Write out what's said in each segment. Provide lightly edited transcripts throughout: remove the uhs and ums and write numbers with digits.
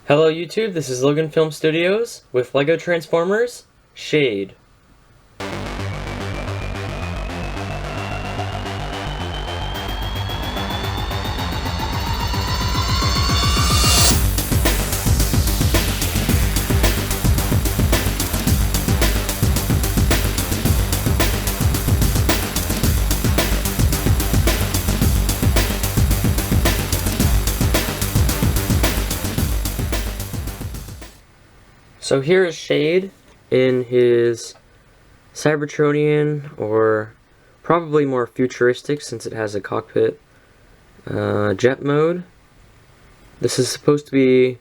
Hello YouTube, this is Loganfilmstudios with LEGO Transformers, Shade. So here is Shade in his Cybertronian, or probably more futuristic since it has a cockpit, jet mode. This is supposed to be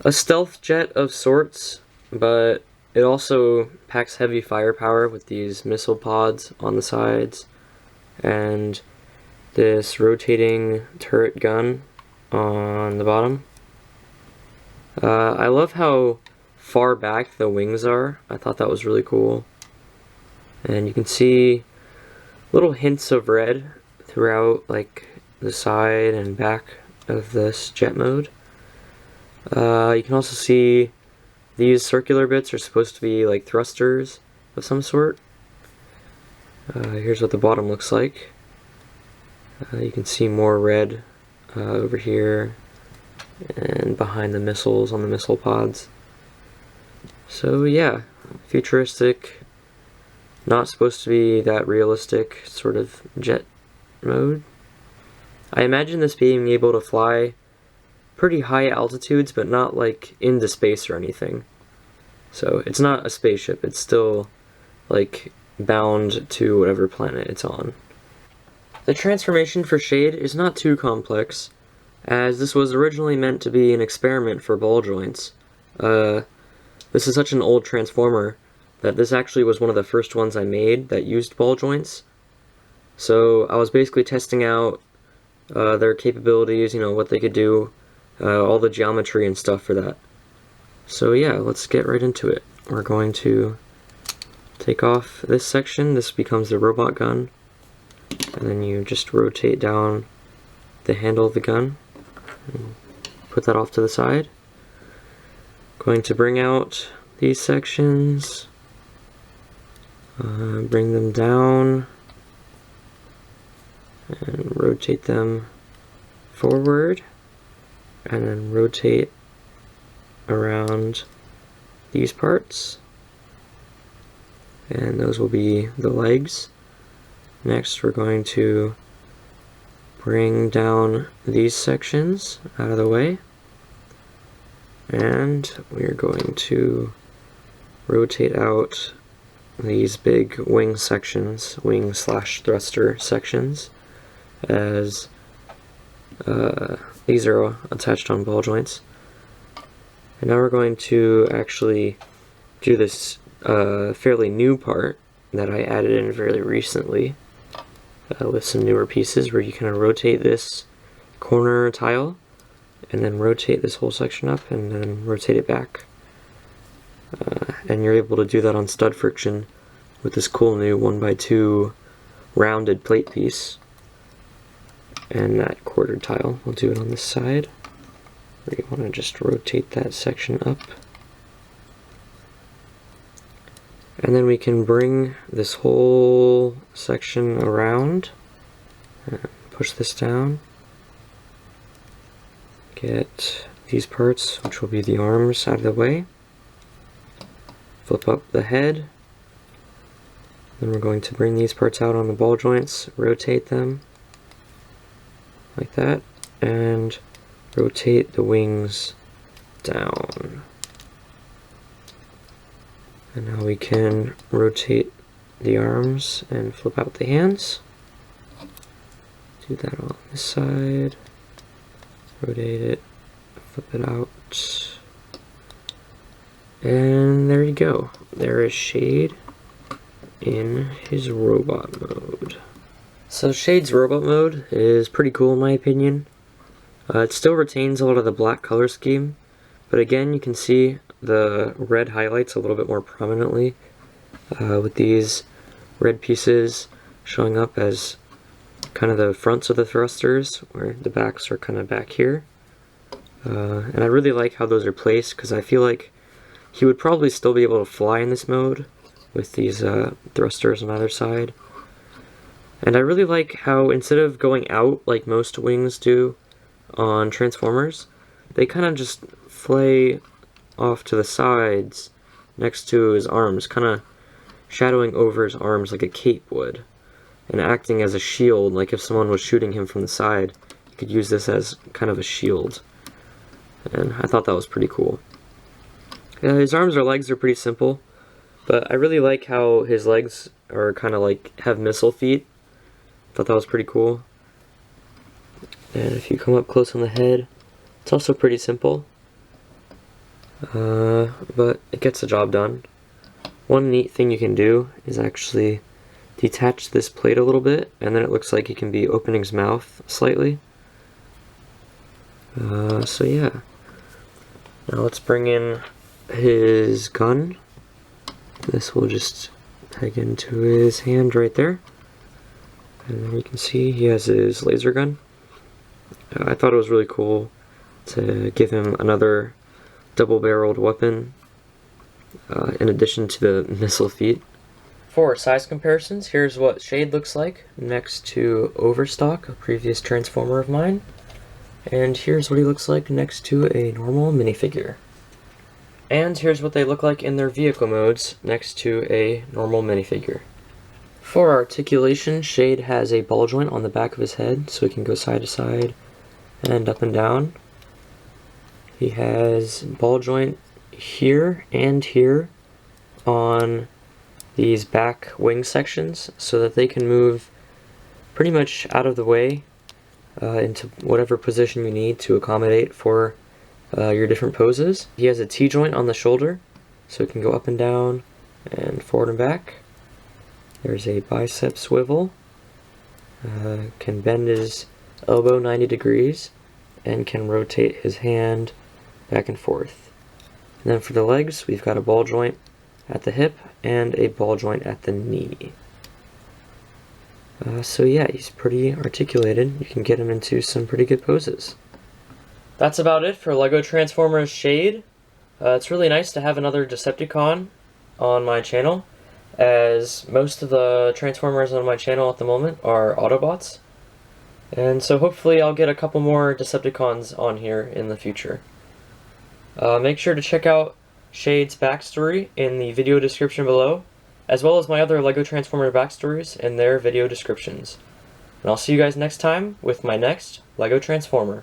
a stealth jet of sorts, but it also packs heavy firepower with these missile pods on the sides and this rotating turret gun on the bottom. I love how far back the wings are. I thought that was really cool. And you can see little hints of red throughout, like the side and back of this jet mode. You can also see these circular bits are supposed to be like thrusters of some sort. Here's what the bottom looks like. You can see more red over here and behind the missiles on the missile pods. So yeah, futuristic, not supposed to be that realistic sort of jet mode. I imagine this being able to fly pretty high altitudes, but not like into space or anything. So it's not a spaceship, it's still like bound to whatever planet it's on. The transformation for Shade is not too complex, as this was originally meant to be an experiment for ball joints. This is such an old transformer that this actually was one of the first ones I made that used ball joints. So I was basically testing out their capabilities, you know, what they could do, all the geometry and stuff for that. So yeah, let's get right into it. We're going to take off this section. This becomes the robot gun, and then you just rotate down the handle of the gun and put that off to the side. Going to bring out these sections, bring them down and rotate them forward, and then rotate around these parts, and those will be the legs. Next we're going to bring down these sections out of the way, and we're going to rotate out these big wing sections, wing/thruster sections, as these are attached on ball joints. And now we're going to actually do this fairly new part that I added in fairly recently with some newer pieces, where you kind of rotate this corner tile and then rotate this whole section up and then rotate it back. And you're able to do that on stud friction with this cool new 1x2 rounded plate piece. And that quartered tile, we'll do it on this side, where you want to just rotate that section up. And then we can bring this whole section around and push this down. Get these parts, which will be the arms, out of the way. Flip up the head. Then we're going to bring these parts out on the ball joints, rotate them like that, and rotate the wings down. And now we can rotate the arms and flip out the hands. Do that on this side. Rotate it, flip it out. And there you go. There is Shade in his robot mode. So Shade's robot mode is pretty cool in my opinion. It still retains a lot of the black color scheme, but again you can see the red highlights a little bit more prominently with these red pieces showing up as kind of the fronts of the thrusters, where the backs are kind of back here. And I really like how those are placed, because I feel like he would probably still be able to fly in this mode with these thrusters on either side. And I really like how instead of going out like most wings do on Transformers, they kind of just flay off to the sides next to his arms, kind of shadowing over his arms like a cape would, and acting as a shield. Like if someone was shooting him from the side, you could use this as kind of a shield. And I thought that was pretty cool. Yeah, his arms or legs are pretty simple, but I really like how his legs are kind of like have missile feet. Thought that was pretty cool. And if you come up close on the head, it's also pretty simple, but it gets the job done. One neat thing you can do is actually detach this plate a little bit, and then it looks like he can be opening his mouth slightly. So yeah. Now let's bring in his gun. This will just peg into his hand right there. And then you can see he has his laser gun. I thought it was really cool to give him another double-barreled weapon in addition to the missile feet. For size comparisons, here's what Shade looks like next to Overstock, a previous Transformer of mine. And here's what he looks like next to a normal minifigure. And here's what they look like in their vehicle modes next to a normal minifigure. For articulation, Shade has a ball joint on the back of his head, so he can go side to side and up and down. He has ball joint here and here on these back wing sections, so that they can move pretty much out of the way into whatever position you need to accommodate for your different poses. He has a T-joint on the shoulder, so it can go up and down and forward and back. There's a bicep swivel, can bend his elbow 90 degrees, and can rotate his hand back and forth. And then for the legs, we've got a ball joint at the hip and a ball joint at the knee. So yeah, he's pretty articulated. You can get him into some pretty good poses. That's about it for LEGO Transformers Shade. It's really nice to have another Decepticon on my channel, as most of the Transformers on my channel at the moment are Autobots. And so hopefully I'll get a couple more Decepticons on here in the future. Make sure to check out Shade's backstory in the video description below, as well as my other LEGO Transformer backstories in their video descriptions. And I'll see you guys next time with my next LEGO Transformer.